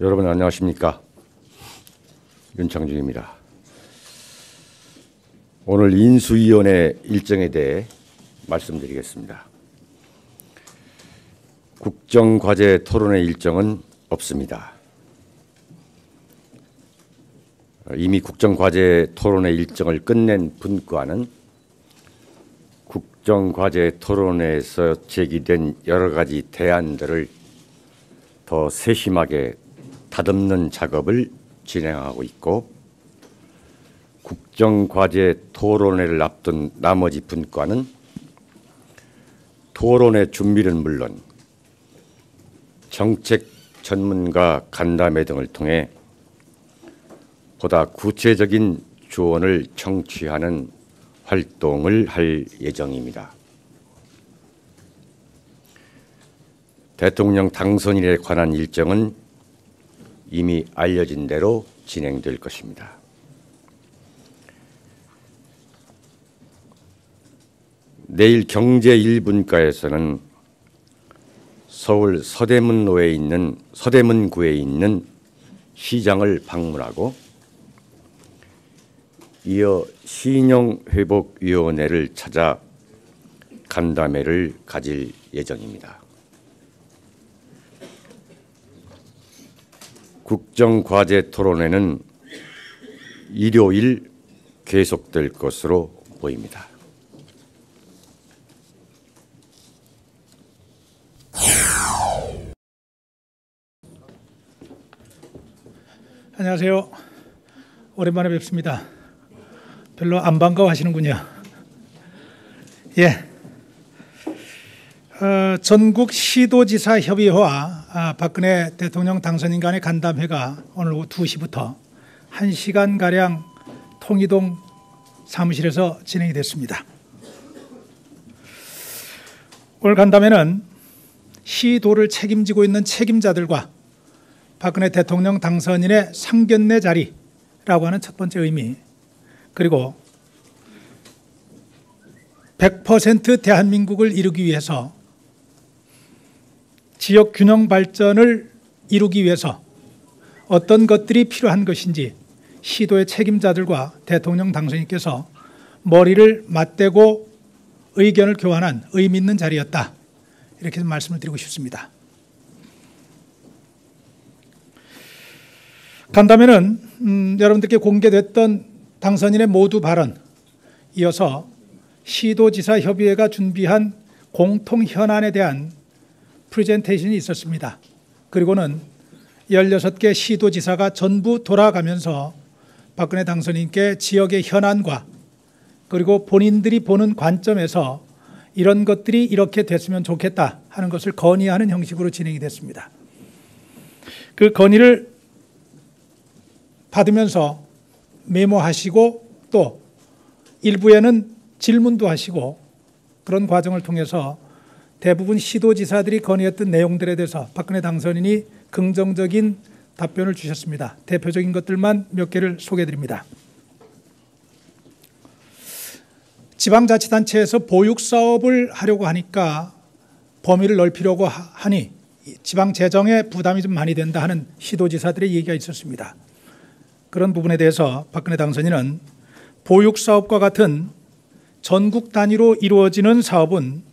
여러분 안녕하십니까? 윤창중입니다. 오늘 인수위원회 일정에 대해 말씀드리겠습니다. 국정과제 토론회 일정은 없습니다. 이미 국정과제 토론회 일정을 끝낸 분과는 국정과제 토론회에서 제기된 여러 가지 대안들을 더 세심하게 다듬는 작업을 진행하고 있고, 국정과제 토론회를 앞둔 나머지 분과는 토론회 준비는 물론 정책 전문가 간담회 등을 통해 보다 구체적인 조언을 청취하는 활동을 할 예정입니다. 대통령 당선인에 관한 일정은 이미 알려진 대로 진행될 것입니다. 내일 경제 1분과에서는 서울 서대문구에 있는 시장을 방문하고 이어 신용회복위원회를 찾아 간담회를 가질 예정입니다. 국정과제 토론회는 일요일 계속될 것으로 보입니다. 안녕하세요. 오랜만에 뵙습니다. 별로 안 반가워하시는군요. 전국 시도지사 협의회와 박근혜 대통령 당선인 간의 간담회가 오늘 오후 2시부터 1시간가량 통이동 사무실에서 진행이 됐습니다. 오늘 간담회는 시도를 책임지고 있는 책임자들과 박근혜 대통령 당선인의 상견례 자리라고 하는 첫 번째 의미, 그리고 100% 대한민국을 이루기 위해서 지역 균형 발전을 이루기 위해서 어떤 것들이 필요한 것인지 시도의 책임자들과 대통령 당선인께서 머리를 맞대고 의견을 교환한 의미 있는 자리였다, 이렇게 말씀을 드리고 싶습니다. 간담회는 여러분들께 공개됐던 당선인의 모두 발언, 이어서 시도지사협의회가 준비한 공통 현안에 대한 프레젠테이션이 있었습니다. 그리고는 16개 시도지사가 전부 돌아가면서 박근혜 당선인께 지역의 현안과 그리고 본인들이 보는 관점에서 이런 것들이 이렇게 됐으면 좋겠다 하는 것을 건의하는 형식으로 진행이 됐습니다. 그 건의를 받으면서 메모하시고 또 일부에는 질문도 하시고, 그런 과정을 통해서 대부분 시도지사들이 건의했던 내용들에 대해서 박근혜 당선인이 긍정적인 답변을 주셨습니다. 대표적인 것들만 몇 개를 소개해드립니다. 지방자치단체에서 보육사업을 하려고 하니까 범위를 넓히려고 하니 지방재정에 부담이 좀 많이 된다 하는 시도지사들의 얘기가 있었습니다. 그런 부분에 대해서 박근혜 당선인은 보육사업과 같은 전국 단위로 이루어지는 사업은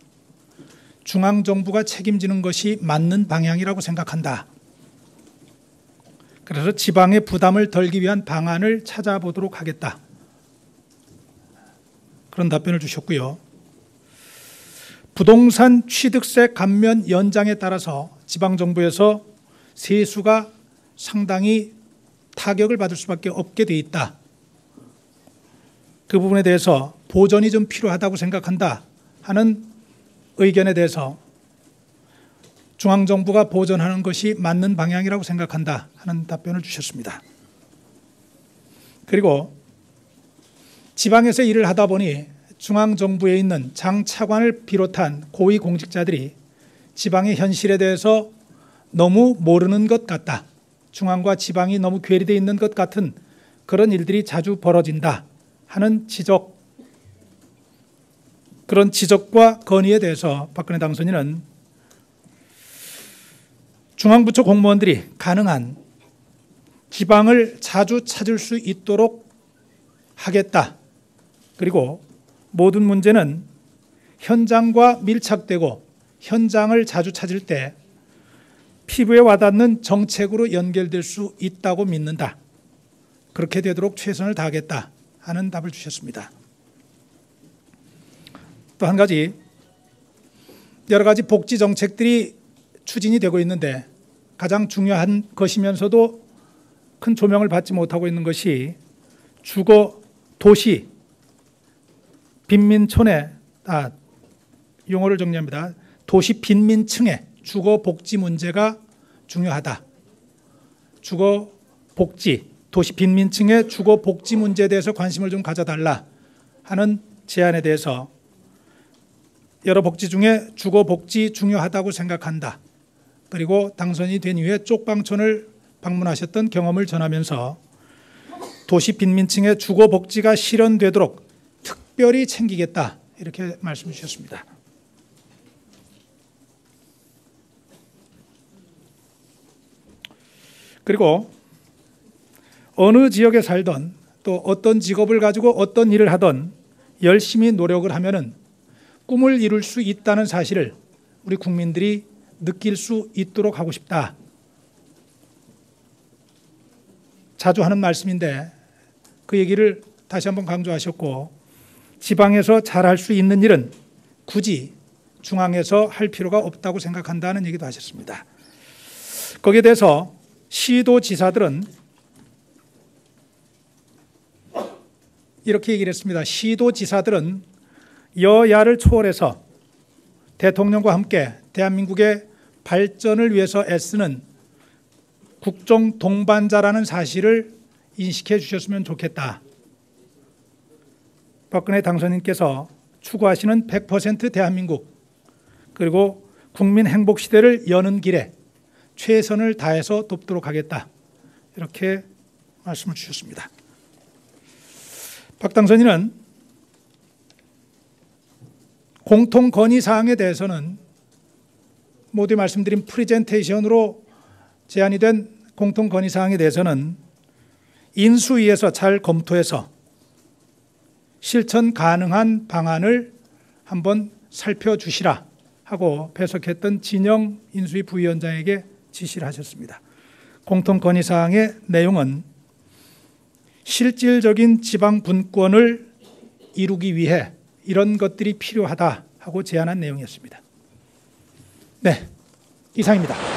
중앙정부가 책임지는 것이 맞는 방향이라고 생각한다. 그래서 지방의 부담을 덜기 위한 방안을 찾아보도록 하겠다, 그런 답변을 주셨고요. 부동산 취득세 감면 연장에 따라서 지방정부에서 세수가 상당히 타격을 받을 수밖에 없게 돼 있다. 그 부분에 대해서 보전이 좀 필요하다고 생각한다 하는 의견에 대해서 중앙정부가 보전하는 것이 맞는 방향이라고 생각한다 하는 답변을 주셨습니다. 그리고 지방에서 일을 하다 보니 중앙정부에 있는 장 차관을 비롯한 고위공직자들이 지방의 현실에 대해서 너무 모르는 것 같다, 중앙과 지방이 너무 괴리되어 있는 것 같은 그런 일들이 자주 벌어진다 하는 지적, 그런 지적과 건의에 대해서 박근혜 당선인은 중앙부처 공무원들이 가능한 지방을 자주 찾을 수 있도록 하겠다. 그리고 모든 문제는 현장과 밀착되고 현장을 자주 찾을 때 피부에 와닿는 정책으로 연결될 수 있다고 믿는다. 그렇게 되도록 최선을 다하겠다 하는 답을 주셨습니다. 또 한 가지, 여러 가지 복지 정책들이 추진이 되고 있는데 가장 중요한 것이면서도 큰 조명을 받지 못하고 있는 것이 주거 도시 빈민촌의 용어를 정리합니다. 도시 빈민층의 주거 복지 문제가 중요하다. 주거 복지, 도시 빈민층의 주거 복지 문제에 대해서 관심을 좀 가져달라 하는 제안에 대해서 여러 복지 중에 주거 복지 중요하다고 생각한다. 그리고 당선이 된 이후에 쪽방촌을 방문하셨던 경험을 전하면서 도시 빈민층의 주거 복지가 실현되도록 특별히 챙기겠다. 이렇게 말씀 주셨습니다. 그리고 어느 지역에 살던 또 어떤 직업을 가지고 어떤 일을 하던 열심히 노력을 하면은 꿈을 이룰 수 있다는 사실을 우리 국민들이 느낄 수 있도록 하고 싶다. 자주 하는 말씀인데 그 얘기를 다시 한번 강조하셨고, 지방에서 잘할 수 있는 일은 굳이 중앙에서 할 필요가 없다고 생각한다는 얘기도 하셨습니다. 거기에 대해서 시도지사들은 이렇게 얘기를 했습니다. 시도지사들은 여야를 초월해서 대통령과 함께 대한민국의 발전을 위해서 애쓰는 국정 동반자라는 사실을 인식해 주셨으면 좋겠다. 박근혜 당선인께서 추구하시는 100% 대한민국, 그리고 국민 행복 시대를 여는 길에 최선을 다해서 돕도록 하겠다. 이렇게 말씀을 주셨습니다. 박 당선인은 공통 건의 사항에 대해서는 모두 말씀드린 프레젠테이션으로 제안이 된 공통 건의 사항에 대해서는 인수위에서 잘 검토해서 실천 가능한 방안을 한번 살펴주시라 하고 배석했던 진영 인수위 부위원장에게 지시를 하셨습니다. 공통 건의 사항의 내용은 실질적인 지방 분권을 이루기 위해 이런 것들이 필요하다 하고 제안한 내용이었습니다. 네, 이상입니다.